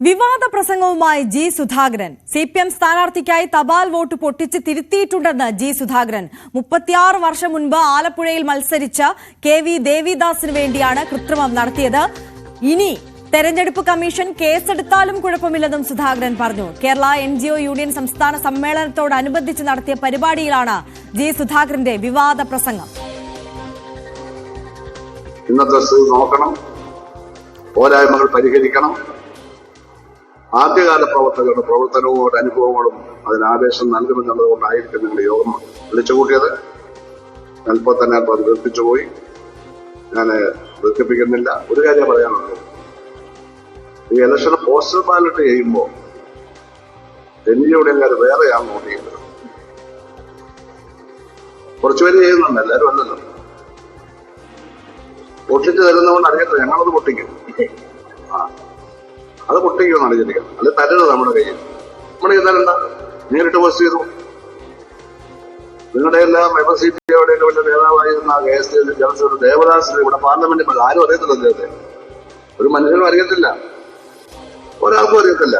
വിവാദ പ്രസംഗവുമായി G Sudhakaran. CPM സ്ഥാനാർത്ഥിക്കായി തപാൽ vote പൊട്ടിച്ച് തിരുത്തിയിട്ടുണ്ടെന്ന് ജി സുധാകരൻ. 36 വർഷം മുൻപ് ആലപ്പുഴയിൽ മത്സരിച്ച കെ.വി. ദേവിദാസിന് വേണ്ടിയാണ് കൃത്രിമം നടത്തിയത്. ഇനി തെരഞ്ഞെടുപ്പ് കമ്മീഷൻ കേസെടുത്താലും കുഴപ്പമില്ലെന്നും സുധാകരൻ പറഞ്ഞു. കേരള NGO യൂണിയൻ സംസ്ഥാന സമ്മേളനത്തോടനുബന്ധിച്ച് നടത്തിയ പരിപാടിയിലാണ് ജി സുധാകരന്റെ വിവാദ പ്രസംഗം. ഇന്നത്തെ നോക്കണം, പോരായ്മകൾ പരിഹരിക്കണം. ആദ്യകാല പ്രവർത്തകരുടെ പ്രവർത്തനവും അനുഭവങ്ങളും അതിന് ആവേശം നൽകുമെന്നുള്ളതുകൊണ്ടായിരിക്കും നിങ്ങൾ യോഗം വിളിച്ചുകൂട്ടിയത്. അല്പം തന്നെ അത് ദീർഘിച്ചുപോയി. ഞാൻ ദീർഘിപ്പിക്കുന്നില്ല. ഒരു കാര്യം പറയാനുള്ളത്, ഈ ഇലക്ഷൻ പോസ്റ്റൽ ബാലറ്റ് ചെയ്യുമ്പോൾ NGO-യുടെക്കാർ വേറെയാണ് വോട്ട് ചെയ്യുന്നത്. കുറച്ചുപേര് ചെയ്യുന്നുണ്ട്, എല്ലാവരും അല്ലല്ലോ. പൊട്ടിച്ച് തരുന്നതുകൊണ്ട് അറിയത്തില്ല, ഞങ്ങളത് പൊട്ടിക്കും. അത് പൊട്ടിക്കുമെന്ന് അറിഞ്ഞിരിക്കണം. അല്ലെ തരരുത് നമ്മുടെ കയ്യിൽ. നമ്മുടെ തരണ്ട, നേരിട്ട് പോസ്റ്റ് ചെയ്തു. നിങ്ങളുടെ എല്ലാം MSCTയുടെ വലിയ നേതാവായിരുന്ന KS ദേവദാസിന് ഇവിടെ പാർലമെന്റിൽ ആരും അറിയത്തില്ല. അദ്ദേഹത്തെ ഒരു മനുഷ്യനും അറിയത്തില്ല, ഒരാൾക്കും അറിയത്തില്ല.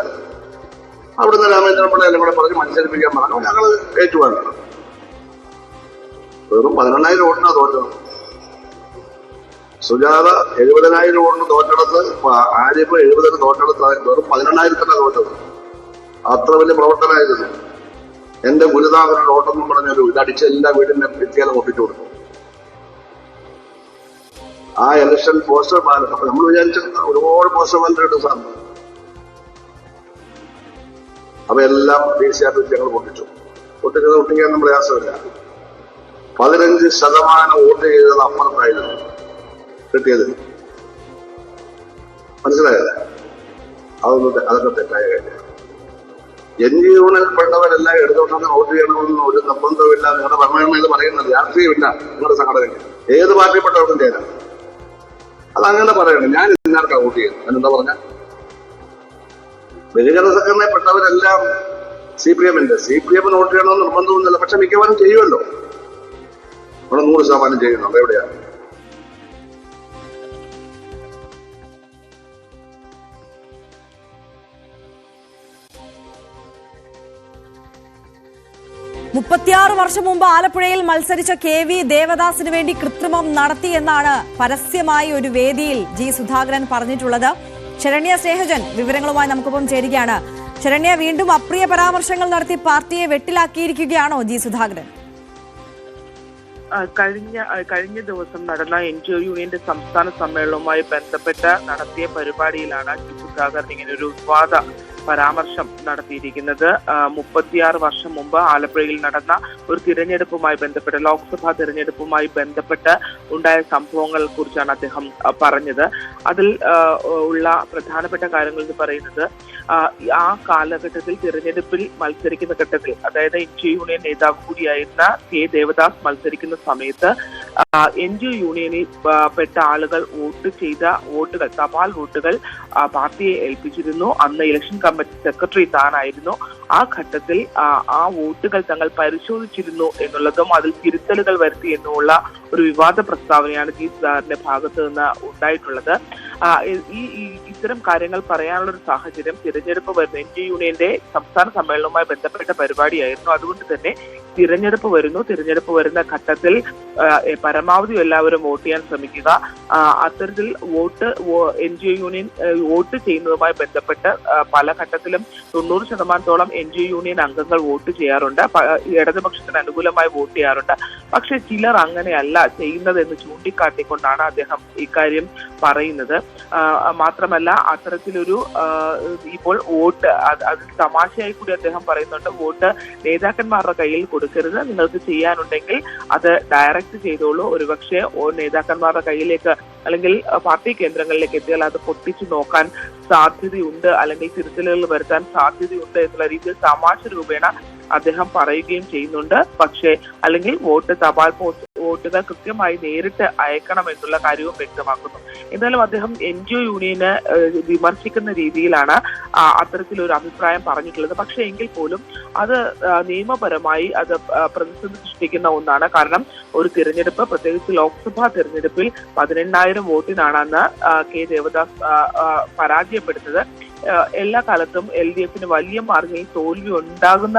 അവിടുന്ന് രാമേന്ദ്രൻ പിള്ള എല്ലാം കൂടെ പറഞ്ഞ് മത്സരിപ്പിക്കാൻ പറഞ്ഞു. ഞങ്ങൾ ഏറ്റുവാങ്ങണം. വെറും 11,000 വോട്ടിനാണ് തോറ്റത്. സുജാത 70,000 വോട്ടിന് തോറ്റെടുത്ത്, ആര്യപ്പ് 70 തോറ്റെടുത്ത് വെറും 11,000 തോറ്റത്. അത്ര വലിയ പ്രവർത്തനമായിരുന്നു. എന്റെ ഗുരുനാഥൻ ഓട്ടെന്നും പറഞ്ഞൊരു ഇതടിച്ച് എല്ലാ വീടിന്റെ ഭിത്തിയാലും ഒപ്പിച്ചു കൊടുത്തു. ആ ഇലക്ഷൻ പോസ്റ്റർ ബാലറ്റ് അപ്പൊ നമ്മൾ വിചാരിച്ചിരുന്ന ഒരുപാട് പോസ്റ്റർ ബാലറ്റ് ഇട്ടു സാറിന്. അപ്പൊ എല്ലാം DC ഞങ്ങൾ പൊട്ടിച്ചു. പൊട്ടിക്കാൻ പ്രയാസമില്ല. 15% വോട്ട് ചെയ്തത് അപ്പുറത്തായിരുന്നു കിട്ടിയത്. മനസ്സിലായല്ല? അതൊക്കെ തെറ്റായ കാര്യം. NGO-യിൽ പെട്ടവരെല്ലാം ഇടതുപക്ഷത്തിന് വോട്ട് ചെയ്യണമെന്ന് ഒരു നിർബന്ധമില്ല. നിങ്ങളുടെ ഭരണഘടന ഇത് പറയുന്നത് രാഷ്ട്രീയമില്ല. നിങ്ങളുടെ സംഘടനയ്ക്ക് ഏത് പാർട്ടിപ്പെട്ടവർക്കും ചേരാം. അതങ്ങനെ പറയണം. ഞാൻ ഇന്നാർക്കാ വോട്ട് ചെയ്യുന്നത്. അതിനെന്താ പറഞ്ഞ ബഹുജന സംഘടനയിൽ പെട്ടവരെല്ലാം CPM-ന് വോട്ട് ചെയ്യണമെന്ന് നിർബന്ധമൊന്നുമില്ല. പക്ഷെ മിക്കവാറും ചെയ്യുമല്ലോ. അവിടെ 100% ചെയ്യുന്നുണ്ട്. എവിടെയാണ്? വർഷം മുമ്പ് ആലപ്പുഴയിൽ മത്സരിച്ച കെ.വി. ദേവദാസിന് വേണ്ടി കൃത്രിമം നടത്തിയെന്നാണ് പരസ്യമായി ഒരു വേദിയിൽ ജി സുധാകരൻ പറഞ്ഞിട്ടുള്ളത്. ശരണ്യ സ്നേഹജൻ വിവരങ്ങളുമായി നമുക്കൊപ്പം ചേരുകയാണ്. ശരണ്യ, വീണ്ടും അപ്രിയ പരാമർശങ്ങൾ നടത്തി പാർട്ടിയെ വെട്ടിലാക്കിയിരിക്കുകയാണോ ജി സുധാകരൻ? കഴിഞ്ഞ ദിവസം നടന്ന NGO യൂണിയന്റെ സംസ്ഥാന സമ്മേളനവുമായി ബന്ധപ്പെട്ട് നടത്തിയ പരിപാടിയിലാണ് ജി സുധാകരൻ ഇങ്ങനൊരു വിവാദ പരാമർശം നടത്തിയിരിക്കുന്നത്. 36 വർഷം മുമ്പ് ആലപ്പുഴയിൽ നടന്ന ഒരു തിരഞ്ഞെടുപ്പുമായി ബന്ധപ്പെട്ട്, ലോക്സഭാ തിരഞ്ഞെടുപ്പുമായി ബന്ധപ്പെട്ട് ഉണ്ടായ സംഭവങ്ങളെ കുറിച്ചാണ് അദ്ദേഹം പറഞ്ഞത്. അതിൽ ഉള്ള പ്രധാനപ്പെട്ട കാര്യങ്ങൾ എന്ന് പറയുന്നത്, ആ കാലഘട്ടത്തിൽ തിരഞ്ഞെടുപ്പിൽ മത്സരിക്കുന്ന ഘട്ടത്തിൽ, അതായത് NGO യൂണിയൻ നേതാവ് കൂടിയായിരുന്ന K. ദേവദാസ് മത്സരിക്കുന്ന സമയത്ത് NGO യൂണിയനിൽ പെട്ട ആളുകൾ വോട്ട് ചെയ്ത വോട്ടുകൾ, തപാൽ വോട്ടുകൾ പാർട്ടിയെ ഏൽപ്പിച്ചിരുന്നു. അന്ന് ഇലക്ഷൻ കമ്മിറ്റി സെക്രട്ടറി താനായിരുന്നു. ആ ഘട്ടത്തിൽ ആ വോട്ടുകൾ തങ്ങൾ പരിശോധിച്ചിരുന്നു എന്നുള്ളതും അതിൽ തിരുത്തലുകൾ വരുത്തി എന്നുമുള്ള ഒരു വിവാദ പ്രസ്താവനയാണ് ജി സുധാകരന്റെ ഭാഗത്ത് നിന്ന് ഉണ്ടായിട്ടുള്ളത്. ഇത്തരം കാര്യങ്ങൾ പറയാനുള്ള ഒരു സാഹചര്യം തിരഞ്ഞെടുപ്പ് വരുന്ന NGO യൂണിയന്റെ സംസ്ഥാന സമ്മേളനവുമായി ബന്ധപ്പെട്ട പരിപാടിയായിരുന്നു. അതുകൊണ്ട് തന്നെ തിരഞ്ഞെടുപ്പ് വരുന്ന ഘട്ടത്തിൽ പരമാവധി എല്ലാവരും വോട്ട് ചെയ്യാൻ ശ്രമിക്കുക. അത്തരത്തിൽ NGO യൂണിയൻ വോട്ട് ചെയ്യുന്നതുമായി ബന്ധപ്പെട്ട് പല ഘട്ടത്തിലും 90% NGO യൂണിയൻ അംഗങ്ങൾ വോട്ട് ചെയ്യാറുണ്ട്, ഇടതുപക്ഷത്തിന് അനുകൂലമായി വോട്ട് ചെയ്യാറുണ്ട്. പക്ഷെ ചിലർ അങ്ങനെയല്ല ചെയ്യുന്നത് എന്ന് ചൂണ്ടിക്കാട്ടിക്കൊണ്ടാണ് അദ്ദേഹം ഇക്കാര്യം പറയുന്നത്. മാത്രമല്ല, അത്തരത്തിലൊരു ഇപ്പോൾ വോട്ട് അതിൽ തമാശയായി കൂടി അദ്ദേഹം പറയുന്നുണ്ട്, വോട്ട് നേതാക്കന്മാരുടെ കയ്യിൽ കൊടുക്കരുത്, നിങ്ങൾക്ക് ചെയ്യാനുണ്ടെങ്കിൽ അത് ഡയറക്റ്റ് ചെയ്തോളൂ. ഒരുപക്ഷെ നേതാക്കന്മാരുടെ കയ്യിലേക്ക് അല്ലെങ്കിൽ പാർട്ടി കേന്ദ്രങ്ങളിലേക്ക് എത്തിയാൽ അത് പൊട്ടിച്ചു നോക്കാൻ സാധ്യതയുണ്ട്, അല്ലെങ്കിൽ തിരുത്തലുകൾ വരുത്താൻ സാധ്യതയുണ്ട് എന്നുള്ള രീതിയിൽ തമാശ രൂപേണ അദ്ദേഹം പറയുകയും ചെയ്യുന്നുണ്ട്. പക്ഷേ അല്ലെങ്കിൽ തപാൽ വോട്ടുകൾ കൃത്യമായി നേരിട്ട് അയക്കണമെന്നുള്ള കാര്യവും വ്യക്തമാക്കുന്നു. എന്നാലും അദ്ദേഹം NGO യൂണിയനെ വിമർശിക്കുന്ന രീതിയിലാണ് അത്തരത്തിലൊരു അഭിപ്രായം പറഞ്ഞിട്ടുള്ളത്. പക്ഷേ എങ്കിൽ പോലും അത് നിയമപരമായി അത് പ്രതിസന്ധി സൃഷ്ടിക്കുന്ന ഒന്നാണ്. കാരണം ഒരു തിരഞ്ഞെടുപ്പ്, പ്രത്യേകിച്ച് ലോക്സഭാ തിരഞ്ഞെടുപ്പിൽ 18,000 വോട്ടിനാണ് അന്ന് കെ ദേവദാസ് പരാജയപ്പെടുന്നത്. എല്ലാ കാലത്തും LDFന് വലിയ മാർജിനിൽ തോൽവി ഉണ്ടാകുന്ന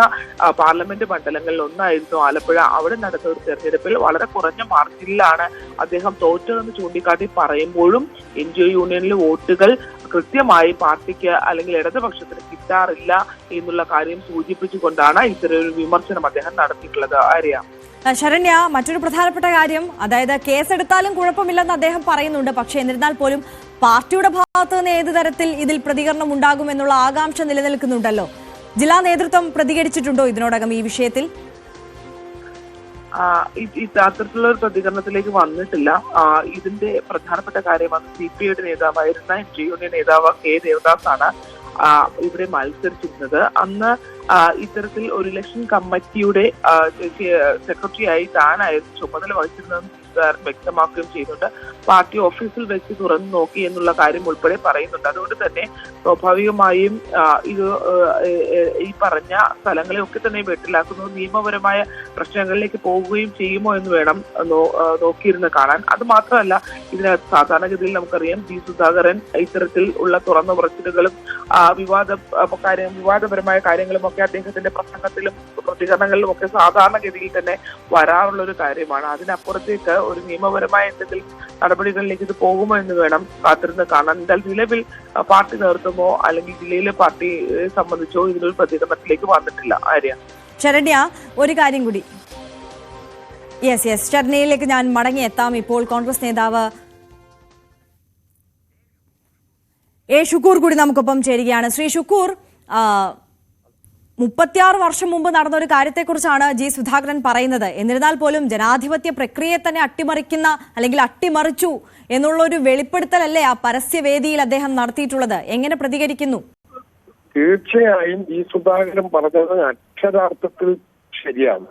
പാർലമെന്റ് മണ്ഡലങ്ങളിൽ ഒന്നായിരുന്നു ആലപ്പുഴ. അവിടെ നടന്ന ഒരു തെരഞ്ഞെടുപ്പിൽ വളരെ കുറഞ്ഞ മാർജിനിലാണ് അദ്ദേഹം തോറ്റതെന്ന് ചൂണ്ടിക്കാട്ടി പറയുമ്പോഴും NGO യൂണിയനിലെ വോട്ടുകൾ കൃത്യമായി പാർട്ടിക്ക് അല്ലെങ്കിൽ ഇടതുപക്ഷത്തിന് കിട്ടാറില്ല എന്നുള്ള കാര്യം സൂചിപ്പിച്ചുകൊണ്ടാണ് ഇത്തരമൊരു വിമർശനം അദ്ദേഹം നടത്തിയിട്ടുള്ളത്. ആര്യ, ശരണ്യ, മറ്റൊരു പ്രധാനപ്പെട്ട കാര്യം, അതായത് കേസെടുത്താലും കുഴപ്പമില്ലെന്ന് അദ്ദേഹം പറയുന്നുണ്ട്. പക്ഷേ എന്നിരുന്നാൽ പോലും പാർട്ടിയുടെ ഭാഗത്ത് നിന്ന് ഏത് തരത്തിൽ ഇതിൽ പ്രതികരണം ഉണ്ടാകുമെന്നുള്ള ആകാംക്ഷ നിലനിൽക്കുന്നുണ്ടല്ലോ. ജില്ലാ നേതൃത്വം പ്രതികരിച്ചിട്ടുണ്ടോ ഇതിനോടകം ഈ വിഷയത്തിൽ? അത്തരത്തിലുള്ള ഒരു പ്രതികരണത്തിലേക്ക് വന്നിട്ടില്ല. ഇതിന്റെ പ്രധാനപ്പെട്ട കാര്യം അത് CPIയുടെ നേതാവായിരുന്ന NGO യൂണിയൻ നേതാവ് കെ ദേവദാസ് ആണ് ഇവിടെ മത്സരിച്ചിരുന്നത്. അന്ന് ഇത്തരത്തിൽ ഒരു ഇലക്ഷൻ കമ്മിറ്റിയുടെ സെക്രട്ടറിയായി താനായിരുന്നു ചുമതല വഹിച്ചിരുന്നതെന്ന് വ്യക്തമാക്കുകയും ചെയ്യുന്നുണ്ട്. പാർട്ടി ഓഫീസിൽ വെച്ച് തുറന്നു നോക്കി എന്നുള്ള കാര്യം ഉൾപ്പെടെ പറയുന്നുണ്ട്. അതുകൊണ്ട് തന്നെ സ്വാഭാവികമായും ഇത് ഈ പറഞ്ഞ സ്ഥലങ്ങളെയൊക്കെ തന്നെ വെട്ടിലാക്കുന്നത് നിയമപരമായ പ്രശ്നങ്ങളിലേക്ക് പോവുകയും ചെയ്യുമോ എന്ന് വേണം നോക്കിയിരുന്ന് കാണാൻ. അത് മാത്രമല്ല, ഇതിനകത്ത് സാധാരണഗതിയിൽ നമുക്കറിയാം G സുധാകരൻ ഇത്തരത്തിൽ ഉള്ള തുറന്ന പറച്ചിലുകളും വിവാദപരമായ കാര്യങ്ങളും ഒക്കെ അദ്ദേഹത്തിന്റെ പ്രസംഗത്തിലും പ്രതികരണങ്ങളിലും ഒക്കെ സാധാരണഗതിയിൽ തന്നെ വരാറുള്ള ഒരു കാര്യമാണ്. അതിനപ്പുറത്തേക്ക് ഒരു നിയമപരമായ എന്തെങ്കിലും നടപടികളിലേക്ക് ഇത് പോകുമോ എന്ന് വേണം കാത്തിരുന്ന് കാണാൻ. എന്തായാലും നിലവിൽ പാർട്ടി നേതൃത്വമോ അല്ലെങ്കിൽ ജില്ലയിലെ പാർട്ടിയെ സംബന്ധിച്ചോ ഇതിനൊരു പ്രതികരണത്തിലേക്ക് വന്നിട്ടില്ല. ആര്യ, ശരണ്യ, ഒരു കാര്യം കൂടി. യെസ്, ശരണ്യയിലേക്ക് ഞാൻ മടങ്ങിയെത്താം. ഇപ്പോൾ കോൺഗ്രസ് നേതാവ് A. ഷുക്കൂർ കൂടി നമുക്കൊപ്പം ചേരുകയാണ്. ശ്രീ ഷുക്കൂർ, 36 വർഷം മുമ്പ് നടന്ന ഒരു കാര്യത്തെക്കുറിച്ചാണ് G സുധാകരൻ പറയുന്നത്. എന്നിരുന്നാൽ പോലും ജനാധിപത്യ പ്രക്രിയയെ തന്നെ അട്ടിമറിക്കുന്ന അല്ലെങ്കിൽ അട്ടിമറിച്ചു എന്നുള്ളൊരു വെളിപ്പെടുത്തലല്ലേ ആ പരസ്യവേദിയിൽ അദ്ദേഹം നടത്തിയിട്ടുള്ളത്? എങ്ങനെ പ്രതികരിക്കുന്നു? തീർച്ചയായും G സുധാകരൻ പറഞ്ഞത് അക്ഷരാർത്ഥത്തിൽ ശരിയാണ്.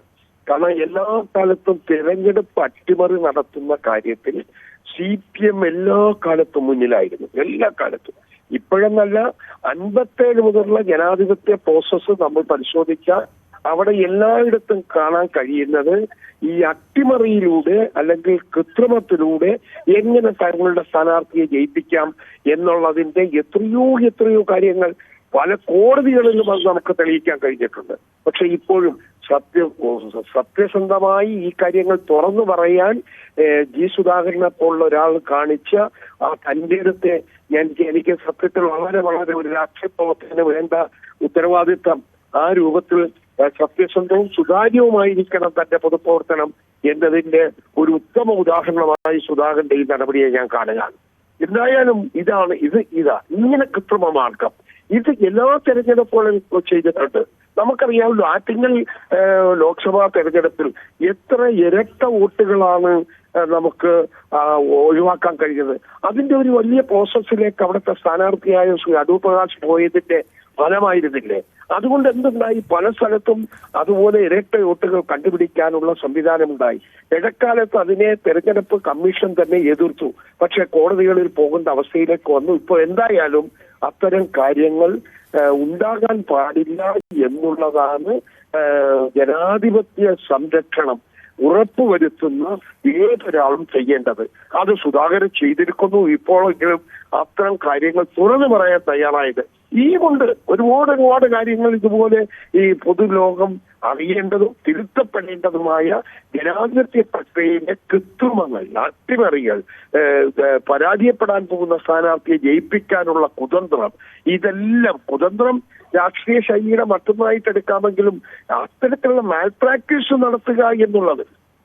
കാരണം എല്ലാ കാലത്തും തിരഞ്ഞെടുപ്പ് അട്ടിമറി നടത്തുന്ന കാര്യത്തിൽ CPM എല്ലാ കാലത്തും മുന്നിലായിരുന്നു. എല്ലാ കാലത്തും. ഇപ്പോഴെന്നല്ല, 57 മുതലുള്ള ജനാധിപത്യ പ്രോസസ്സ് നമ്മൾ പരിശോധിച്ചാൽ അവിടെ എല്ലായിടത്തും കാണാൻ കഴിയുന്നത് ഈ അട്ടിമറിയിലൂടെ അല്ലെങ്കിൽ കൃത്രിമത്തിലൂടെ എങ്ങനെ തങ്ങളുടെ സ്ഥാനാർത്ഥിയെ ജയിപ്പിക്കാം എന്നുള്ളതിന്റെ എത്രയോ കാര്യങ്ങൾ പല കോടതികളിലും അത് നമുക്ക് തെളിയിക്കാൻ കഴിഞ്ഞിട്ടുണ്ട്. പക്ഷെ ഇപ്പോഴും സത്യസന്ധമായി ഈ കാര്യങ്ങൾ തുറന്നു പറയാൻ G സുധാകരനെ പോലുള്ള ഒരാൾ കാണിച്ച ആ തന്റെ അടുത്ത് എനിക്ക് സത്യത്തിൽ വളരെ ഒരു രാഷ്ട്രീയ പ്രവർത്തനത്തിന് വേണ്ട ഉത്തരവാദിത്തം ആ രൂപത്തിൽ സത്യസന്ധവും സുതാര്യവുമായിരിക്കണം തന്റെ പൊതുപ്രവർത്തനം എന്നതിന്റെ ഒരു ഉത്തമ ഉദാഹരണമായി സുധാകരന്റെ ഈ നടപടിയെ ഞാൻ കാണുകയാണ്. എന്തായാലും ഇതാ ഇങ്ങനെ കൃത്രിമ മാർഗം ഇത് എല്ലാ തെരഞ്ഞെടുപ്പുകളും ചെയ്തിട്ടുണ്ട്. നമുക്കറിയാമല്ലോ, ആറ്റിങ്ങൽ ലോക്സഭാ തെരഞ്ഞെടുപ്പിൽ എത്ര ഇരട്ട വോട്ടുകളാണ് നമുക്ക് ഒഴിവാക്കാൻ കഴിഞ്ഞത്. അതിന്റെ ഒരു വലിയ പ്രോസസ്സിലേക്ക് അവിടുത്തെ സ്ഥാനാർത്ഥിയായ ശ്രീ അടൂർ പ്രകാശ് പോയതിന്റെ ഫലമായിരുന്നില്ലേ? അതുകൊണ്ട് എന്തുണ്ടായി? പല സ്ഥലത്തും അതുപോലെ ഇരട്ട വോട്ടുകൾ കണ്ടുപിടിക്കാനുള്ള സംവിധാനമുണ്ടായി. ഇടക്കാലത്ത് അതിനെ തെരഞ്ഞെടുപ്പ് കമ്മീഷൻ തന്നെ എതിർത്തു. പക്ഷെ കോടതികളിൽ പോകേണ്ട അവസ്ഥയിലേക്ക് വന്നു. ഇപ്പോൾ എന്തായാലും അത്തരം കാര്യങ്ങൾ ഉണ്ടാകാൻ പാടില്ല എന്നുള്ളതാണ് ജനാധിപത്യ സംരക്ഷണം ഉറപ്പുവരുത്തുന്ന ഏതൊരാളും ചെയ്യേണ്ടത്. അത് സുധാകരൻ ചെയ്തിരിക്കുന്നു. ഇപ്പോഴെങ്കിലും അത്തരം കാര്യങ്ങൾ തുറന്നു പറയാൻ തയ്യാറായത്. ഈ കൊണ്ട് ഒരുപാട് കാര്യങ്ങൾ ഇതുപോലെ ഈ പൊതുലോകം അറിയേണ്ടതും തിരുത്തപ്പെടേണ്ടതുമായ ജനാധിപത്യ പ്രക്രിയയിലെ കൃത്രിമങ്ങൾ, അട്ടിമറികൾ, പരാജയപ്പെടാൻ പോകുന്ന സ്ഥാനാർത്ഥിയെ ജയിപ്പിക്കാനുള്ള കുതന്ത്രം, ഇതെല്ലാം കുതന്ത്രം രാഷ്ട്രീയ ശൈലിയുടെ മറ്റൊന്നായിട്ട് എടുക്കാമെങ്കിലും അത്തരത്തിലുള്ള മാൽ പ്രാക്ടീസ് നടത്തുക എന്നുള്ളത്,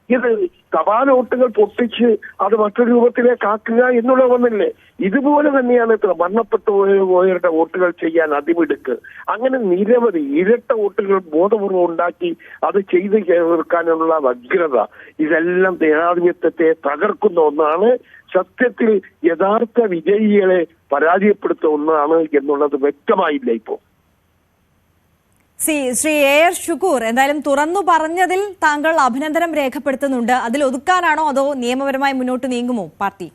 ഇത് തപാൽ വോട്ടുകൾ പൊട്ടിച്ച് അത് മറ്റൊരു രൂപത്തിലേക്ക് ആക്കുക എന്നുള്ളത് വന്നില്ലേ? ഇതുപോലെ തന്നെയാണ് മരണപ്പെട്ടു പോയവരുടെ വോട്ടുകൾ ചെയ്യാൻ അതിമിടുക്ക്. അങ്ങനെ നിരവധി ഇരട്ട വോട്ടുകൾ ബോധപൂർവ്വം ഉണ്ടാക്കി അത് ചെയ്ത് തീർക്കാനുള്ള വ്യഗ്രത, ഇതെല്ലാം ജനാധിപത്യത്തെ തകർക്കുന്ന ഒന്നാണ്. സത്യത്തിൽ യഥാർത്ഥ വിജയികളെ പരാജയപ്പെടുത്തുന്ന ഒന്നാണ് എന്നുള്ളത് വ്യക്തമായില്ല ഇപ്പോൾ. ശ്രീ എ ആർ ഷുക്കൂർ, എന്തായാലും തുറന്നു പറഞ്ഞതിൽ താങ്കൾ അഭിനന്ദനം രേഖപ്പെടുത്തുന്നുണ്ട്. അതിൽ ഒതുക്കാനാണോ അതോ നിയമപരമായി മുന്നോട്ട് നീങ്ങുമോ പാർട്ടി?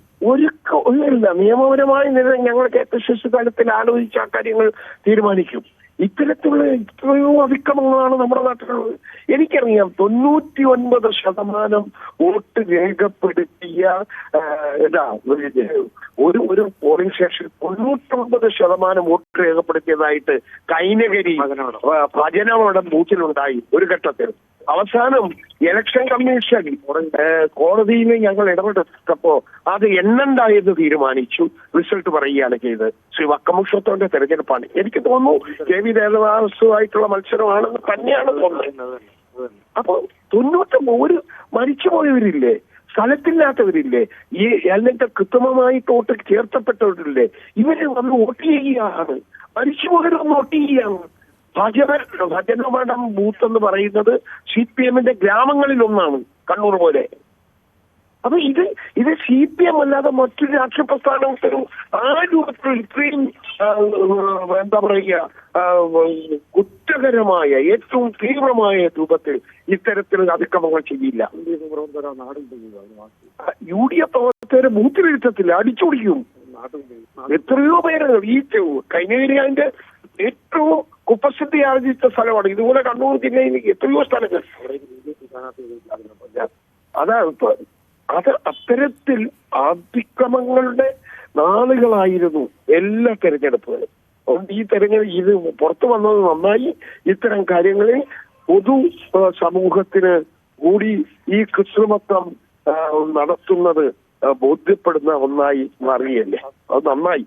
ഒന്നുമില്ല, നിയമപരമായി ഞങ്ങൾ KPCC തലത്തിൽ ആലോചിച്ച ആ കാര്യങ്ങൾ തീരുമാനിക്കും. ഇത്തരത്തിലുള്ള എത്രയോ അതിക്രമങ്ങളാണ് നമ്മുടെ നാട്ടിലുള്ളത്. എനിക്കറിയാം 99% വോട്ട് രേഖപ്പെടുത്തിയ ഒരു പോളിംഗ് സ്റ്റേഷൻ 99% വോട്ട് രേഖപ്പെടുത്തിയതായിട്ട് കൈനഗരി ഭജനമഠം ബൂത്തിലുണ്ടായി ഒരു ഘട്ടത്തിൽ. അവസാനം ഇലക്ഷൻ കമ്മീഷൻ കോടതിയിൽ ഞങ്ങൾ ഇടപെട്ടപ്പോ അത് എണ്ണണ്ടായെന്ന് തീരുമാനിച്ചു. റിസൾട്ട് പറയുകയാണ് ചെയ്തത്. ശ്രീ വക്കമുഷത്തോന്റെ തെരഞ്ഞെടുപ്പാണ്. എനിക്ക് തോന്നുന്നു KV ദേവദാസുമായിട്ടുള്ള മത്സരമാണെന്ന് തന്നെയാണ് തോന്നുന്നത്. അപ്പൊ 99 മരിച്ചുപോയവരില്ലേ, സ്ഥലത്തില്ലാത്തവരില്ലേ, ഈ അല്ലെങ്കിൽ കൃത്രിമമായിട്ട് വോട്ട് ചേർത്തപ്പെട്ടവരില്ലേ, ഇവര് വന്ന് വോട്ട് ചെയ്യുകയാണ്. മരിച്ചുപോയവരൊന്ന് വോട്ട് ചെയ്യുകയാണ്. ഭജനമഠം ബൂത്ത് എന്ന് പറയുന്നത് CPM ഗ്രാമങ്ങളിൽ ഒന്നാണ്, കണ്ണൂർ പോലെ. അപ്പൊ ഇത് CPM അല്ലാതെ മറ്റൊരു രാഷ്ട്രീയ പ്രസ്ഥാനത്തിനും ആ രൂപത്തിൽ ഇത്രയും എന്താ പറയുക കുറ്റകരമായ ഏറ്റവും തീവ്രമായ രൂപത്തിൽ ഇത്തരത്തിൽ അതിക്രമങ്ങൾ ചെയ്യില്ല. UDF പ്രവർത്തകരെ ബൂത്തിലിരുത്തത്തില്ല, അടിച്ചുപിടിക്കും. എത്രയോ പേര് ഈ കൈനഗിരി അതിന്റെ ഏറ്റവും കുപ്രസിദ്ധി ആർജിച്ച സ്ഥലമാണ്. ഇതുപോലെ കണ്ണൂർ ജില്ലയിൽ എത്രയോ സ്ഥലങ്ങൾ അത് അത്തരത്തിൽ അതിക്രമങ്ങളുടെ നാളുകളായിരുന്നു എല്ലാ തെരഞ്ഞെടുപ്പുകളും. അതുകൊണ്ട് ഈ തെരഞ്ഞെടുപ്പ് ഇത് പുറത്തു വന്നത് നന്നായി. ഇത്തരം കാര്യങ്ങളിൽ പൊതു സമൂഹത്തിന് കൂടി ഈ കൃത്രിമത്വം നടത്തുന്നത് ബോധ്യപ്പെടുന്ന ഒന്നായി മാറുകയല്ലേ, അത് നന്നായി.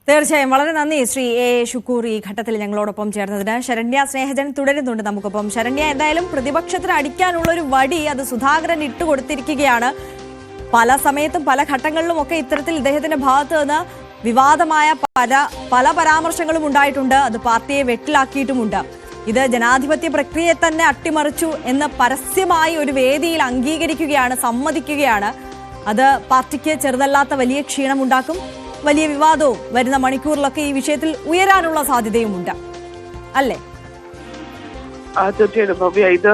തീർച്ചയായും വളരെ നന്ദി ശ്രീ എ ഷുക്കൂർ ഈ ഘട്ടത്തിൽ ഞങ്ങളോടൊപ്പം ചേർന്നതിന്. ശരണ്യ സ്നേഹജൻ തുടരുന്നുണ്ട് നമുക്കൊപ്പം. ശരണ്യ, എന്തായാലും പ്രതിപക്ഷത്തിന് അടിക്കാനുള്ള ഒരു വടി അത് സുധാകരൻ ഇട്ടുകൊടുത്തിരിക്കുകയാണ്. പല സമയത്തും പല ഘട്ടങ്ങളിലും ഒക്കെ ഇത്തരത്തിൽ ഇദ്ദേഹത്തിന്റെ ഭാഗത്ത് നിന്ന് വിവാദമായ പല പരാമർശങ്ങളും ഉണ്ടായിട്ടുണ്ട്. അത് പാർട്ടിയെ വെട്ടിലാക്കിയിട്ടുമുണ്ട്. ഇത് ജനാധിപത്യ പ്രക്രിയയെ തന്നെ അട്ടിമറിച്ചു എന്ന് പരസ്യമായി ഒരു വേദിയിൽ അംഗീകരിക്കുകയാണ്, സമ്മതിക്കുകയാണ്. അത് പാർട്ടിക്ക് ചെറുതല്ലാത്ത വലിയ ക്ഷീണമുണ്ടാക്കും. വലിയ വിവാദവും വരുന്ന മണിക്കൂറിലൊക്കെ ഈ വിഷയത്തിൽ ഉയരാനുള്ള സാധ്യതയുമുണ്ട് അല്ലേ? തീർച്ചയായിട്ടും ഭവ്യ, ഇത്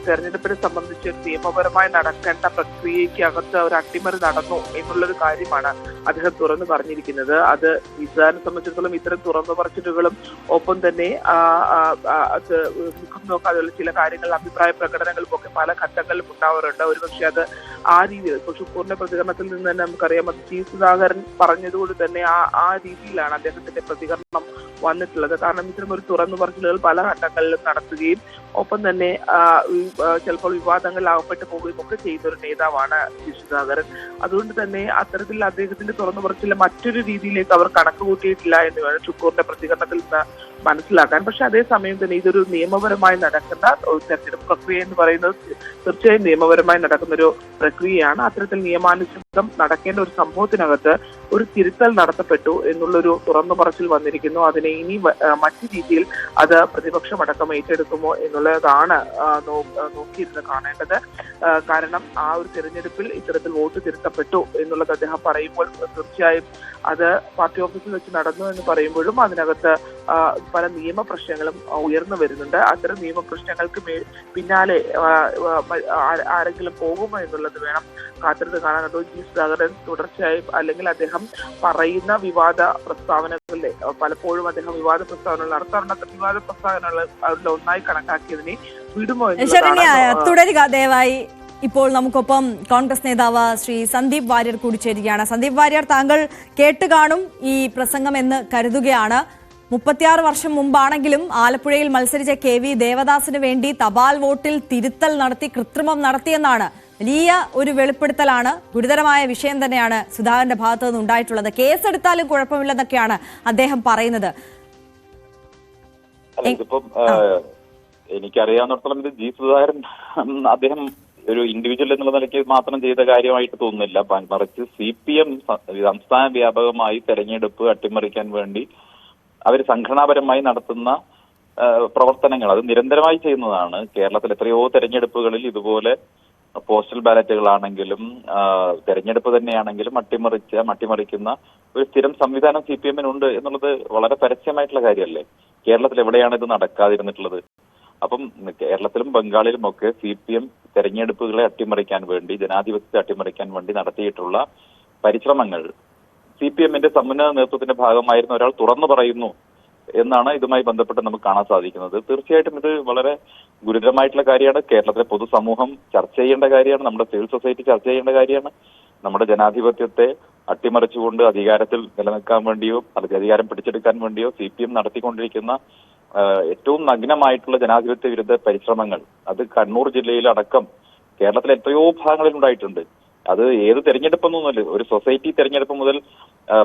തെരഞ്ഞെടുപ്പിനെ സംബന്ധിച്ച് നിയമപരമായി നടക്കേണ്ട പ്രക്രിയയ്ക്കകത്ത് ഒരു അട്ടിമറി നടന്നു എന്നുള്ളൊരു കാര്യമാണ് അദ്ദേഹം തുറന്നു പറഞ്ഞിരിക്കുന്നത്. അത് ഇസ്രായേലിനെ സംബന്ധിച്ചിടത്തോളം ഇത്തരം തുറന്നു പറച്ചിലുകളും ഒപ്പം തന്നെ മുഖം നോക്കാതെയുള്ള ചില കാര്യങ്ങൾ അഭിപ്രായ പ്രകടനങ്ങളും ഒക്കെ പല ഘട്ടങ്ങളിലും ഉണ്ടാവാറുണ്ട്. ഒരുപക്ഷെ അത് ആ രീതിയിൽ ഇപ്പോൾ ഷുക്കൂറിന്റെ പ്രതികരണത്തിൽ നിന്ന് തന്നെ നമുക്കറിയാം, അത് G സുധാകരൻ പറഞ്ഞതുകൊണ്ട് തന്നെ ആ രീതിയിലാണ് അദ്ദേഹത്തിന്റെ പ്രതികരണം വന്നിട്ടുള്ളത്. കാരണം ഇത്തരം ഒരു തുറന്നു പറച്ചിലുകൾ പല ഘട്ടങ്ങളിലും നടത്തുകയും ഒപ്പം തന്നെ ചിലപ്പോൾ വിവാദങ്ങളിൽ അകപ്പെട്ടു പോവുകയും ഒക്കെ ചെയ്ത ഒരു നേതാവാണ് G സുധാകരൻ. അതുകൊണ്ട് തന്നെ അത്തരത്തിൽ അദ്ദേഹത്തിന്റെ തുറന്നു പറച്ചില്ല മറ്റൊരു രീതിയിലേക്ക് അവർ കണക്ക് കൂട്ടിയിട്ടില്ല എന്ന് വേണം ഷുക്കൂറിന്റെ പ്രതികരണത്തിൽ നിന്ന് മനസ്സിലാക്കാൻ. പക്ഷെ അതേസമയം തന്നെ ഇതൊരു നിയമപരമായി നടക്കുന്ന തെരഞ്ഞെടുപ്പ് പ്രക്രിയ എന്ന് പറയുന്നത് തീർച്ചയായും നിയമപരമായി നടക്കുന്ന ഒരു പ്രക്രിയയാണ്. അത്തരത്തിൽ നിയമാനുസൃതം നടക്കേണ്ട ഒരു സംഭവത്തിനകത്ത് ഒരു തിരുത്തൽ നടത്തപ്പെട്ടു എന്നുള്ളൊരു തുറന്നു പറച്ചിൽ വന്നിരിക്കുന്നു. അതിനെ ഇനി മറ്റു രീതിയിൽ അത് പ്രതിപക്ഷമടക്കം ഏറ്റെടുക്കുമോ എന്നുള്ളതാണ് നോക്കിയിരുന്ന് കാണേണ്ടത്. കാരണം ആ ഒരു തെരഞ്ഞെടുപ്പിൽ ഇത്തരത്തിൽ വോട്ട് തിരുത്തപ്പെട്ടു എന്നുള്ളത് അദ്ദേഹം പറയുമ്പോൾ തീർച്ചയായും അത് പാർട്ടി ഓഫീസിൽ വെച്ച് നടന്നു എന്ന് പറയുമ്പോഴും അതിനകത്ത് പല നിയമപ്രശ്നങ്ങളും ഉയർന്നു വരുന്നുണ്ട്. അത്തരം നിയമപ്രശ്നങ്ങൾക്ക് പിന്നാലെ ആരെങ്കിലും പോകുമോ എന്നുള്ളത് വേണം കാത്തിരുന്ന് കാണാൻ. അതോ G സുധാകരൻ തുടർച്ചയായും അല്ലെങ്കിൽ അദ്ദേഹം പറയുന്ന വിവാദ പ്രസ്താവനകളിലെ പലപ്പോഴും അദ്ദേഹം വിവാദ പ്രസ്താവനകൾ നടത്താറുണ്ട്. വിവാദ പ്രസ്താവനകൾ അവരുടെ ഒന്നായി കണക്കാക്കിയതിനെ വിടുമോ എന്ന് തുടരുക ദയവായി. ഇപ്പോൾ നമുക്കൊപ്പം കോൺഗ്രസ് നേതാവ് ശ്രീ സന്ദീപ് വാര്യർ കൂടി ചേരുകയാണ്. സന്ദീപ് വാര്യർ, താങ്കൾ കേട്ട് കാണും ഈ പ്രസംഗം എന്ന് കരുതുകയാണ്. 36 വർഷം മുമ്പാണെങ്കിലും ആലപ്പുഴയിൽ മത്സരിച്ച KV ദേവദാസിന് വേണ്ടി തപാൽ വോട്ടിൽ തിരുത്തൽ നടത്തി, കൃത്രിമം നടത്തിയെന്നാണ് വലിയ ഒരു വെളിപ്പെടുത്തലാണ്. ഗുരുതരമായ വിഷയം തന്നെയാണ് സുധാകരന്റെ ഭാഗത്തു നിന്ന് ഉണ്ടായിട്ടുള്ളത്. കേസെടുത്താലും കുഴപ്പമില്ലെന്നൊക്കെയാണ് അദ്ദേഹം പറയുന്നത്. ഇതിപ്പം എനിക്കറിയാവുന്നിടത്തോളം ഇത് G സുധാകരൻ അദ്ദേഹം ഒരു ഇൻഡിവിജ്വൽ എന്നുള്ള നിലയ്ക്ക് മാത്രം ചെയ്ത കാര്യമായിട്ട് തോന്നുന്നില്ല. മറിച്ച് CPM സംസ്ഥാന വ്യാപകമായി തെരഞ്ഞെടുപ്പ് അട്ടിമറിക്കാൻ വേണ്ടി അവർ സംഘടനാപരമായി നടത്തുന്ന പ്രവർത്തനങ്ങൾ അത് നിരന്തരമായി ചെയ്യുന്നതാണ്. കേരളത്തിൽ എത്രയോ തെരഞ്ഞെടുപ്പുകളിൽ ഇതുപോലെ പോസ്റ്റൽ ബാലറ്റുകളാണെങ്കിലും തെരഞ്ഞെടുപ്പ് തന്നെയാണെങ്കിലും അട്ടിമറിക്കുന്ന ഒരു സ്ഥിരം സംവിധാനം CPM-നുണ്ട് എന്നുള്ളത് വളരെ പരസ്യമായിട്ടുള്ള കാര്യമല്ലേ. കേരളത്തിൽ എവിടെയാണ് ഇത് നടക്കാതിരുന്നിട്ടുള്ളത്? അപ്പം കേരളത്തിലും ബംഗാളിലും ഒക്കെ CPM തെരഞ്ഞെടുപ്പുകളെ അട്ടിമറിക്കാൻ വേണ്ടി, ജനാധിപത്യത്തെ അട്ടിമറിക്കാൻ വേണ്ടി നടത്തിയിട്ടുള്ള പരിശ്രമങ്ങൾ CPMന്റെ സമുന്നത നേതൃത്വത്തിന്റെ ഭാഗമായിരുന്ന ഒരാൾ തുറന്നു പറയുന്നു എന്നാണ് ഇതുമായി ബന്ധപ്പെട്ട് നമുക്ക് കാണാൻ സാധിക്കുന്നത്. തീർച്ചയായിട്ടും ഇത് വളരെ ഗുരുതരമായിട്ടുള്ള കാര്യമാണ്. കേരളത്തിലെ പൊതുസമൂഹം ചർച്ച ചെയ്യേണ്ട കാര്യമാണ്. നമ്മുടെ സിവിൽ സൊസൈറ്റി ചർച്ച ചെയ്യേണ്ട കാര്യമാണ്. നമ്മുടെ ജനാധിപത്യത്തെ അട്ടിമറിച്ചുകൊണ്ട് അധികാരത്തിൽ നിലനിൽക്കാൻ വേണ്ടിയോ അധികാരം പിടിച്ചെടുക്കാൻ വേണ്ടിയോ CPM നടത്തിക്കൊണ്ടിരിക്കുന്ന ഏറ്റവും നഗ്നമായിട്ടുള്ള ജനാധിപത്യ വിരുദ്ധ പരിശ്രമങ്ങൾ അത് കണ്ണൂർ ജില്ലയിലടക്കം കേരളത്തിലെ എത്രയോ ഭാഗങ്ങളിൽ ഉണ്ടായിട്ടുണ്ട്. അത് ഏത് തെരഞ്ഞെടുപ്പൊന്നുമല്ല, ഒരു സൊസൈറ്റി തെരഞ്ഞെടുപ്പ് മുതൽ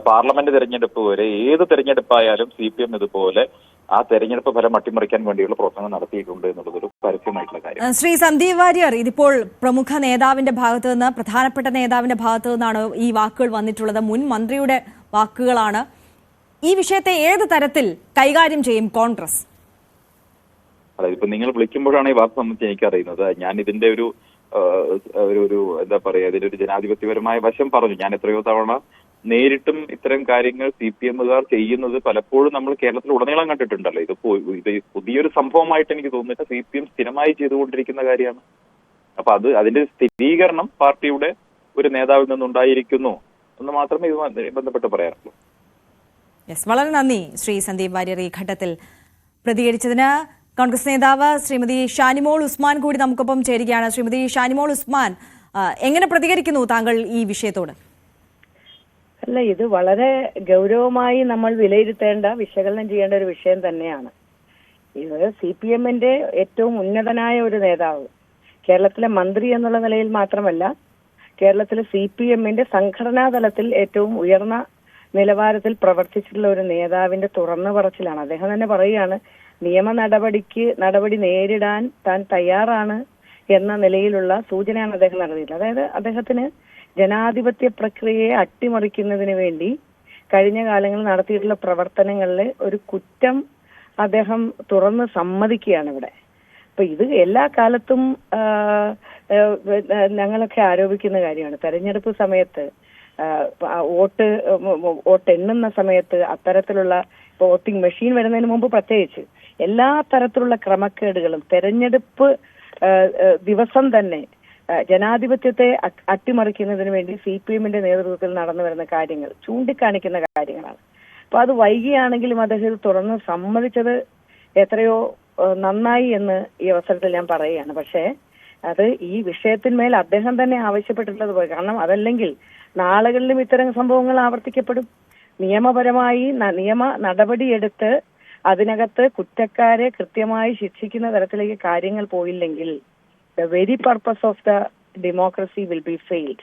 പാർലമെന്റ് തെരഞ്ഞെടുപ്പ് വരെ ഏത് തെരഞ്ഞെടുപ്പായാലും CPM ഇതുപോലെ ആ തെരഞ്ഞെടുപ്പ് ഫലം അട്ടിമറിക്കാൻ വേണ്ടിയുള്ള പ്രവർത്തനം നടത്തിയിട്ടുണ്ട് എന്നുള്ളതൊരു പരസ്യമായിട്ടുള്ള കാര്യം. ശ്രീ സന്ദീപ് വാര്യർ, ഇതിപ്പോൾ പ്രമുഖ നേതാവിന്റെ ഭാഗത്തു നിന്ന്, പ്രധാനപ്പെട്ട നേതാവിന്റെ ഭാഗത്തു നിന്നാണ് ഈ വാക്കുകൾ വന്നിട്ടുള്ളത്. മുൻ മന്ത്രിയുടെ വാക്കുകളാണ്. ഈ വിഷയത്തെ ഏത് തരത്തിൽ കൈകാര്യം ചെയ്യും കോൺഗ്രസ്? അതായത് ഇപ്പൊ നിങ്ങൾ വിളിക്കുമ്പോഴാണ് ഈ വാക്ക് സംബന്ധിച്ച് എനിക്കറിയുന്നത്. ഞാൻ ഇതിന്റെ ഒരു എന്താ പറയാ, ഇതിന്റെ ഒരു ജനാധിപത്യപരമായ വശം പറഞ്ഞു. ഞാൻ എത്രയോ തവണ നേരിട്ടും ഇത്തരം കാര്യങ്ങൾ CPMകാർ ചെയ്യുന്നത് പലപ്പോഴും നമ്മൾ കേരളത്തിൽ ഉടനീളം കണ്ടിട്ടുണ്ടല്ലോ. ഇത് പുതിയൊരു സംഭവമായിട്ട് എനിക്ക് തോന്നുന്നില്ല. CPM സ്ഥിരമായി ചെയ്തുകൊണ്ടിരിക്കുന്ന കാര്യമാണ്. അപ്പൊ അതിന്റെ സ്ഥിരീകരണം പാർട്ടിയുടെ ഒരു നേതാവിൽ നിന്നുണ്ടായിരിക്കുന്നു എന്ന് മാത്രമേ ഇതുമായി ബന്ധപ്പെട്ട് പറയാറുള്ളൂ. വളരെ നന്ദി ശ്രീ സന്ദീപ് വാര്യർ ഈ ഘട്ടത്തിൽ പ്രതികരിച്ചതിന്. കോൺഗ്രസ് നേതാവ് ശ്രീമതി ഷാനിമോൾ ഉസ്മാൻ കൂടി നമുക്കൊപ്പം ചേരുകയാണ്. ശ്രീമതി ഷാനിമോൾ ഉസ്മാൻ, എങ്ങനെ പ്രതികരിക്കുന്നു താങ്കൾ ഈ വിഷയത്തോട്? അല്ല, ഇത് വളരെ ഗൗരവമായി നമ്മൾ വിലയിരുത്തേണ്ട, വിശകലനം ചെയ്യേണ്ട ഒരു വിഷയം തന്നെയാണ്. ഇത് CPMന്റെ ഏറ്റവും ഉന്നതനായ ഒരു നേതാവ്, കേരളത്തിലെ മന്ത്രി എന്നുള്ള നിലയിൽ മാത്രമല്ല, കേരളത്തിലെ CPMന്റെ സംഘടനാ തലത്തിൽ ഏറ്റവും ഉയർന്ന നിലവാരത്തിൽ പ്രവർത്തിച്ചിട്ടുള്ള ഒരു നേതാവിന്റെ തുറന്നു പറച്ചിലാണ്. അദ്ദേഹം തന്നെ പറയുകയാണ്, നടപടി നേരിടാൻ താൻ തയ്യാറാണ് എന്ന നിലയിലുള്ള സൂചനയാണ് അദ്ദേഹം നടത്തിയിട്ടുള്ളത്. അതായത് അദ്ദേഹത്തിന് ജനാധിപത്യ പ്രക്രിയയെ അട്ടിമറിക്കുന്നതിന് വേണ്ടി കഴിഞ്ഞ കാലങ്ങളിൽ നടത്തിയിട്ടുള്ള പ്രവർത്തനങ്ങളിലെ ഒരു കുറ്റം അദ്ദേഹം തുറന്ന് സമ്മതിക്കുകയാണ് ഇവിടെ. അപ്പൊ ഇത് എല്ലാ കാലത്തും ഞങ്ങളൊക്കെ ആരോപിക്കുന്ന കാര്യമാണ്. തെരഞ്ഞെടുപ്പ് സമയത്ത് വോട്ട് എണ്ണുന്ന സമയത്ത് അത്തരത്തിലുള്ള വോട്ടിംഗ് മെഷീൻ വരുന്നതിന് മുമ്പ് പ്രത്യേകിച്ച് എല്ലാ തരത്തിലുള്ള ക്രമക്കേടുകളും തെരഞ്ഞെടുപ്പ് ദിവസം തന്നെ ജനാധിപത്യത്തെ അട്ടിമറിക്കുന്നതിന് വേണ്ടി CPMന്റെ നേതൃത്വത്തിൽ നടന്നു വരുന്ന കാര്യങ്ങൾ ചൂണ്ടിക്കാണിക്കുന്ന കാര്യങ്ങളാണ്. അപ്പൊ അത് വൈകിയാണെങ്കിലും അദ്ദേഹം തുറന്ന് സമ്മതിച്ചത് എത്രയോ നന്നായി എന്ന് ഈ അവസരത്തിൽ ഞാൻ പറയുകയാണ്. പക്ഷേ അത് ഈ വിഷയത്തിന്മേൽ അദ്ദേഹം തന്നെ ആവശ്യപ്പെട്ടിട്ടുള്ളത് പോലെ, കാരണം അതല്ലെങ്കിൽ നാളുകളിലും ഇത്തരം സംഭവങ്ങൾ ആവർത്തിക്കപ്പെടും. നിയമപരമായി നിയമ നടപടിയെടുത്ത് അതിനകത്ത് കുറ്റക്കാരെ കൃത്യമായി ശിക്ഷിക്കുന്ന തരത്തിലേക്ക് കാര്യങ്ങൾ പോയില്ലെങ്കിൽ the very purpose of the democracy will be failed.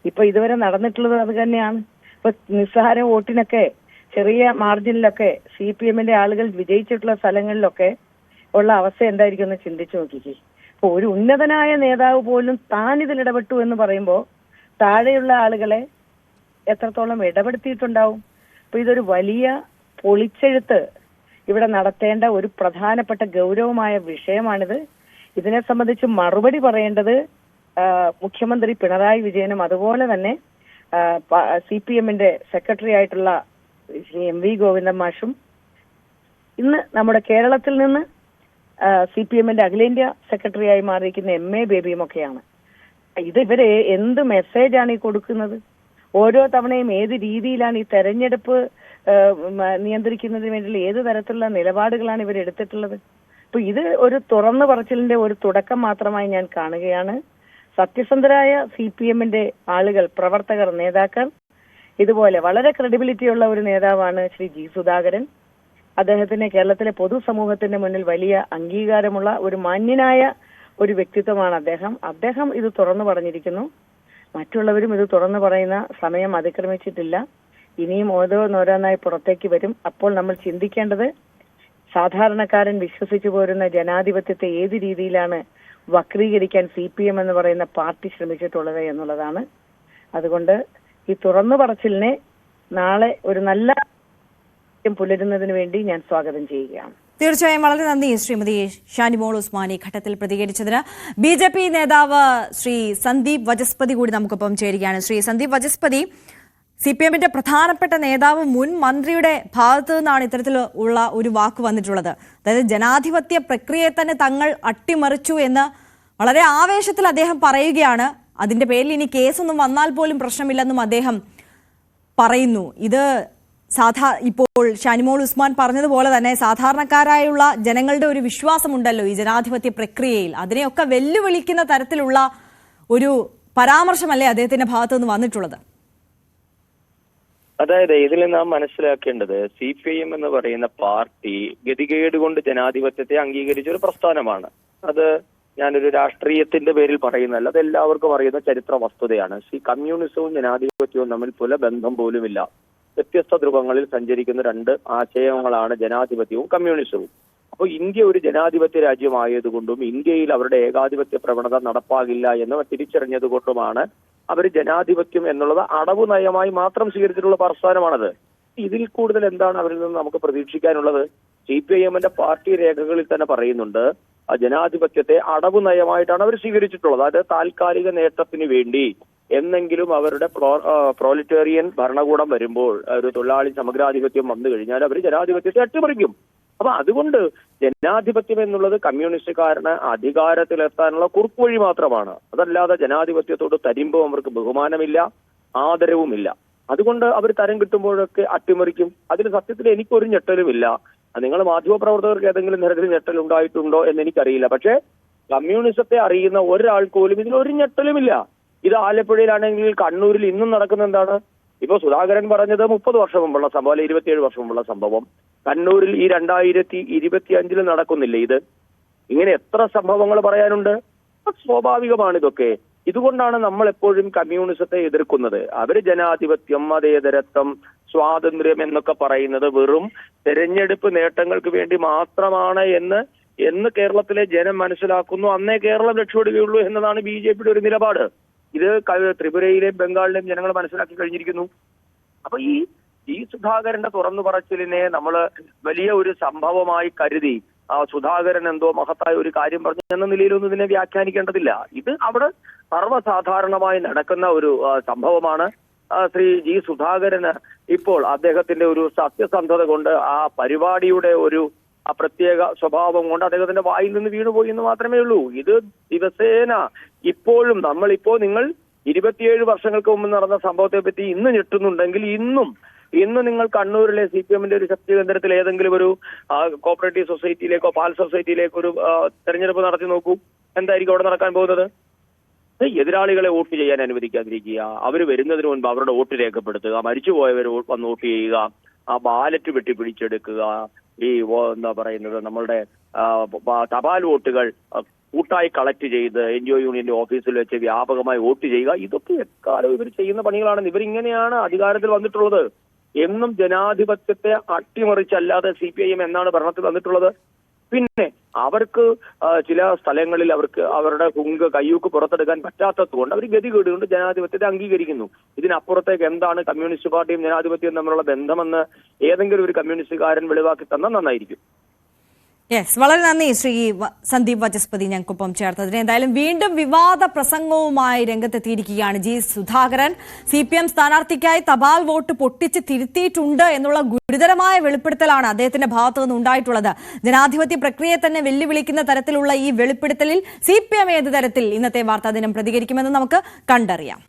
ഇപ്പൊ ഇതുവരെ നടന്നിട്ടുള്ളത് അത് തന്നെയാണ്. ഇപ്പൊ നിസ്സാര വോട്ടിനൊക്കെ ചെറിയ മാർജിനിലൊക്കെ CPMന്റെ ആളുകൾ വിജയിച്ചിട്ടുള്ള സ്ഥലങ്ങളിലൊക്കെ ഉള്ള അവസ്ഥ എന്തായിരിക്കും എന്ന് ചിന്തിച്ചു നോക്കിക്കേ. ഇപ്പൊ ഒരു ഉന്നതനായ നേതാവ് പോലും താൻ ഇതിൽ ഇടപെട്ടു എന്ന് പറയുമ്പോൾ താഴെയുള്ള ആളുകളെ എത്രത്തോളം ഇടപെടുത്തിയിട്ടുണ്ടാവും. അപ്പൊ ഇതൊരു വലിയ പൊളിച്ചെഴുത്ത് ഇവിടെ നടത്തേണ്ട ഒരു പ്രധാനപ്പെട്ട ഗൗരവമായ വിഷയമാണിത്. ഇതിനെ സംബന്ധിച്ച് മറുപടി പറയേണ്ടത് മുഖ്യമന്ത്രി പിണറായി വിജയനും അതുപോലെ തന്നെ CPMന്റെ സെക്രട്ടറി ആയിട്ടുള്ള ശ്രീ MV ഗോവിന്ദൻ മാഷും, ഇന്ന് നമ്മുടെ കേരളത്തിൽ നിന്ന് CPMന്റെ അഖിലേന്ത്യാ സെക്രട്ടറിയായി മാറിയിരിക്കുന്ന MA ബേബിയും ഒക്കെയാണ്. ഇത് ഇവരെ എന്ത് മെസ്സേജാണ് ഈ കൊടുക്കുന്നത്? ഓരോ തവണയും ഏത് രീതിയിലാണ് ഈ തെരഞ്ഞെടുപ്പ് നിയന്ത്രിക്കുന്നതിന് വേണ്ടിയുള്ള ഏത് തരത്തിലുള്ള നിലപാടുകളാണ് ഇവർ എടുത്തിട്ടുള്ളത്? അപ്പൊ ഇത് ഒരു തുറന്നു പറച്ചിലിന്റെ ഒരു തുടക്കം മാത്രമായി ഞാൻ കാണുകയാണ്. സത്യസന്ധരായ CPMന്റെ ആളുകൾ, പ്രവർത്തകർ, നേതാക്കൾ, ഇതുപോലെ വളരെ ക്രെഡിബിലിറ്റിയുള്ള ഒരു നേതാവാണ് ശ്രീ G. സുധാകരൻ. അദ്ദേഹത്തിന് കേരളത്തിലെ പൊതുസമൂഹത്തിന്റെ മുന്നിൽ വലിയ അംഗീകാരമുള്ള ഒരു മാന്യനായ ഒരു വ്യക്തിത്വമാണ് അദ്ദേഹം ഇത് തുറന്നു പറഞ്ഞിരിക്കുന്നു. മറ്റുള്ളവരും ഇത് തുറന്നു പറയുന്ന സമയം അതിക്രമിച്ചിട്ടില്ല. ഇനിയും ഓരോന്നോരോന്നായി പുറത്തേക്ക് വരും. അപ്പോൾ നമ്മൾ ചിന്തിക്കേണ്ടത് സാധാരണക്കാരൻ വിശ്വസിച്ചു പോരുന്ന ജനാധിപത്യത്തെ ഏത് രീതിയിലാണ് വക്രീകരിക്കാൻ CPM എന്ന് പറയുന്ന പാർട്ടി ശ്രമിച്ചിട്ടുള്ളത് എന്നുള്ളതാണ്. അതുകൊണ്ട് ഈ തുറന്നു പറച്ചിലിനെ നാളെ ഒരു നല്ല പുലരുന്നതിന് വേണ്ടി ഞാൻ സ്വാഗതം ചെയ്യുകയാണ്. തീർച്ചയായും വളരെ നന്ദി ശ്രീമതി ഷാനിമോൾ ഉസ്മാൻ ഈ ഘട്ടത്തിൽ പ്രതികരിച്ചതിന്. BJP നേതാവ് ശ്രീ സന്ദീപ് വചസ്പതി കൂടി നമുക്കൊപ്പം ചേരുകയാണ്. ശ്രീ സന്ദീപ് വചസ്പതി, CPM-ന്റെ പ്രധാനപ്പെട്ട നേതാവ് മുൻ മന്ത്രിയുടെ ഭാഗത്തു നിന്നാണ് ഇത്തരത്തിൽ ഉള്ള ഒരു വാക്ക് വന്നിട്ടുള്ളത്. അതായത് ജനാധിപത്യ പ്രക്രിയയെ തന്നെ തങ്ങൾ അട്ടിമറിച്ചു എന്ന് വളരെ ആവേശത്തിൽ അദ്ദേഹം പറയുകയാണ്. അതിന്റെ പേരിൽ ഇനി കേസൊന്നും വന്നാൽ പോലും പ്രശ്നമില്ലെന്നും അദ്ദേഹം പറയുന്നു. ഇത് ഇപ്പോൾ ഷാനിമോൾ ഉസ്മാൻ പറഞ്ഞതുപോലെ തന്നെ സാധാരണക്കാരായുള്ള ജനങ്ങളുടെ ഒരു വിശ്വാസമുണ്ടല്ലോ ഈ ജനാധിപത്യ പ്രക്രിയയിൽ, അതിനെയൊക്കെ വെല്ലുവിളിക്കുന്ന തരത്തിലുള്ള ഒരു പരാമർശമല്ലേ അദ്ദേഹത്തിന്റെ ഭാഗത്തുനിന്ന് വന്നിട്ടുള്ളത്? അതായത് ഇതിൽ നാം മനസ്സിലാക്കേണ്ടത് CPIM എന്ന് പറയുന്ന പാർട്ടി ഗതികേട് കൊണ്ട് ജനാധിപത്യത്തെ അംഗീകരിച്ച ഒരു പ്രസ്ഥാനമാണ്. അത് ഞാനൊരു രാഷ്ട്രീയത്തിന്റെ പേരിൽ പറയുന്നതല്ല, അത് എല്ലാവർക്കും അറിയുന്ന ചരിത്ര വസ്തുതയാണ്. കമ്മ്യൂണിസവും ജനാധിപത്യവും തമ്മിൽ പുല ബന്ധം പോലുമില്ല. വ്യത്യസ്ത ധ്രുവങ്ങളിൽ സഞ്ചരിക്കുന്ന രണ്ട് ആശയങ്ങളാണ് ജനാധിപത്യവും കമ്മ്യൂണിസവും. അപ്പോൾ ഇന്ത്യ ഒരു ജനാധിപത്യ രാജ്യമായതുകൊണ്ടും ഇന്ത്യയിൽ അവരുടെ ഏകാധിപത്യ പ്രവണത നടപ്പാകില്ല എന്ന് തിരിച്ചറിഞ്ഞത് കൊണ്ടുമാണ് അവർ ജനാധിപത്യം എന്നുള്ളത് അടവ് നയമായി മാത്രം സ്വീകരിച്ചിട്ടുള്ള പ്രസ്ഥാനമാണത്. ഇതിൽ കൂടുതൽ എന്താണ് അവരിൽ നിന്ന് നമുക്ക് പ്രതീക്ഷിക്കാനുള്ളത്? CPIM-ന്റെ പാർട്ടി രേഖകളിൽ തന്നെ പറയുന്നുണ്ട്, ആ ജനാധിപത്യത്തെ അടവ് നയമായിട്ടാണ് അവർ സ്വീകരിച്ചിട്ടുള്ളത്. അത് താൽക്കാലിക നേട്ടത്തിന് വേണ്ടി എന്നെങ്കിലും അവരുടെ പ്രോലിറ്റേറിയൻ ഭരണകൂടം വരുമ്പോൾ, ഒരു തൊഴിലാളി സമഗ്രാധിപത്യം വന്നു കഴിഞ്ഞാൽ അവർ ജനാധിപത്യത്തെ അട്ടിമറിക്കും. അപ്പൊ അതുകൊണ്ട് ജനാധിപത്യം എന്നുള്ളത് കമ്മ്യൂണിസ്റ്റുകാരന് അധികാരത്തിലെത്താനുള്ള കുറുക്കുവഴി മാത്രമാണ്. അതല്ലാതെ ജനാധിപത്യത്തോട് തരുമ്പോൾ അവർക്ക് ബഹുമാനമില്ല, ആദരവുമില്ല. അതുകൊണ്ട് അവർ തരം കിട്ടുമ്പോഴൊക്കെ അട്ടിമറിക്കും. അതിൽ സത്യത്തിൽ എനിക്കൊരു ഞെട്ടലുമില്ല. നിങ്ങൾ മാധ്യമപ്രവർത്തകർക്ക് ഏതെങ്കിലും തരത്തിൽ ഞെട്ടൽ ഉണ്ടായിട്ടുണ്ടോ എന്ന് എനിക്കറിയില്ല. പക്ഷേ കമ്മ്യൂണിസത്തെ അറിയുന്ന ഒരാൾ പോലും ഇതിലൊരു ഞെട്ടലുമില്ല. ഇത് ആലപ്പുഴയിലാണെങ്കിൽ കണ്ണൂരിൽ ഇന്നും നടക്കുന്ന എന്താണ്? ഇപ്പൊ സുധാകരൻ പറഞ്ഞത് 30 വർഷം മുമ്പുള്ള സംഭവം, അല്ലെ 27 വർഷം മുമ്പുള്ള സംഭവം കണ്ണൂരിൽ ഈ 2025 നടക്കുന്നില്ലേ? ഇത് ഇങ്ങനെ എത്ര സംഭവങ്ങൾ പറയാനുണ്ട്? സ്വാഭാവികമാണ് ഇതൊക്കെ. ഇതുകൊണ്ടാണ് നമ്മൾ എപ്പോഴും കമ്മ്യൂണിസത്തെ എതിർക്കുന്നത്. അവര് ജനാധിപത്യം, മതേതരത്വം, സ്വാതന്ത്ര്യം എന്നൊക്കെ പറയുന്നത് വെറും തെരഞ്ഞെടുപ്പ് നേട്ടങ്ങൾക്ക് വേണ്ടി മാത്രമാണ് എന്ന് കേരളത്തിലെ ജനം മനസ്സിലാക്കുന്നു. അന്നേ കേരളം രക്ഷപ്പെടുകയുള്ളൂ എന്നതാണ് BJPയുടെ ഒരു നിലപാട്. ഇത് ത്രിപുരയിലെയും ബംഗാളിലെയും ജനങ്ങൾ മനസ്സിലാക്കി കഴിഞ്ഞിരിക്കുന്നു. അപ്പൊ ഈ സുധാകരന്റെ തുറന്നു പറച്ചിലിനെ നമ്മൾ വലിയ ഒരു സംഭവമായി കരുതി സുധാകരൻ എന്തോ മഹത്തായ ഒരു കാര്യം പറഞ്ഞു എന്ന നിലയിലൊന്നും ഇതിനെ വ്യാഖ്യാനിക്കേണ്ടതില്ല. ഇത് അവിടെ സർവ്വസാധാരണമായി നടക്കുന്ന ഒരു സംഭവമാണ്. ശ്രീ G. സുധാകരന് ഇപ്പോൾ അദ്ദേഹത്തിന്റെ ഒരു സത്യസന്ധത കൊണ്ട് ആ പരിപാടിയുടെ ഒരു പ്രത്യേക സ്വഭാവം കൊണ്ട് അദ്ദേഹത്തിന്റെ വായിൽ നിന്ന് വീണുപോയി എന്ന് മാത്രമേ ഉള്ളൂ. ഇത് ദിവസേന ഇപ്പോഴും നിങ്ങൾ 27 വർഷങ്ങൾക്ക് മുമ്പ് നടന്ന സംഭവത്തെ പറ്റി ഇന്ന് ഞെട്ടുന്നുണ്ടെങ്കിൽ ഇന്ന് നിങ്ങൾ കണ്ണൂരിലെ CPM-ന്റെ ഒരു ശക്തി കേന്ദ്രത്തിൽ ഏതെങ്കിലും ഒരു കോപ്പറേറ്റീവ് സൊസൈറ്റിയിലേക്കോ പാൽ സൊസൈറ്റിയിലേക്കോ ഒരു തെരഞ്ഞെടുപ്പ് നടത്തി നോക്കൂ. എന്തായിരിക്കും അവിടെ നടക്കാൻ പോകുന്നത്? എതിരാളികളെ വോട്ട് ചെയ്യാൻ അനുവദിക്കാതിരിക്കുക, അവർ വരുന്നതിന് മുൻപ് അവരുടെ വോട്ട് രേഖപ്പെടുത്തുക, മരിച്ചുപോയവർ വന്ന് വോട്ട് ചെയ്യുക, ആ ബാലറ്റ് പിടിച്ചെടുക്കുക, ഈ എന്താ പറയുന്നത് നമ്മളുടെ തപാൽ വോട്ടുകൾ കൂട്ടായി കളക്ട് ചെയ്ത് NGO യൂണിയന്റെ ഓഫീസിൽ വെച്ച് വ്യാപകമായി വോട്ട് ചെയ്യുക. ഇതൊക്കെ എക്കാലം ഇവർ ചെയ്യുന്ന പണികളാണ്. ഇവരിങ്ങനെയാണ് അധികാരത്തിൽ വന്നിട്ടുള്ളത്. എന്നും ജനാധിപത്യത്തെ അട്ടിമറിച്ചല്ലാതെ CPIM എന്നാണ് ഭരണത്തിൽ വന്നിട്ടുള്ളത്. പിന്നെ അവർക്ക് ചില സ്ഥലങ്ങളിൽ അവരുടെ കയ്യൂക്ക് പുറത്തെടുക്കാൻ പറ്റാത്തത് കൊണ്ട് അവർ ഗതികേട് കൊണ്ട് ജനാധിപത്യത്തെ അംഗീകരിക്കുന്നു. ഇതിനപ്പുറത്തേക്ക് എന്താണ് കമ്മ്യൂണിസ്റ്റ് പാർട്ടിയും ജനാധിപത്യവും തമ്മിലുള്ള ബന്ധമെന്ന് ഏതെങ്കിലും ഒരു കമ്മ്യൂണിസ്റ്റുകാരൻ വെളിവാക്കി തന്നാൽ നന്നായിരിക്കും. വളരെ നന്ദി ശ്രീ സന്ദീപ് വചസ്പതി ഞങ്ങൾക്കൊപ്പം ചേർത്തതിന്. എന്തായാലും വീണ്ടും വിവാദ പ്രസംഗവുമായി രംഗത്തെത്തിയിരിക്കുകയാണ് G. സുധാകരൻ. CPM സ്ഥാനാർത്ഥിക്കായി തപാൽ വോട്ട് പൊട്ടിച്ച് തിരുത്തിയിട്ടുണ്ട് എന്നുള്ള ഗുരുതരമായ വെളിപ്പെടുത്തലാണ് അദ്ദേഹത്തിന്റെ ഭാഗത്തു നിന്ന് ഉണ്ടായിട്ടുള്ളത്. ജനാധിപത്യ പ്രക്രിയയെ തന്നെ വെല്ലുവിളിക്കുന്ന തരത്തിലുള്ള ഈ വെളിപ്പെടുത്തലിൽ CPM ഏത് തരത്തിൽ ഇന്നത്തെ വാർത്താദിനം പ്രതികരിക്കുമെന്ന് നമുക്ക് കണ്ടറിയാം.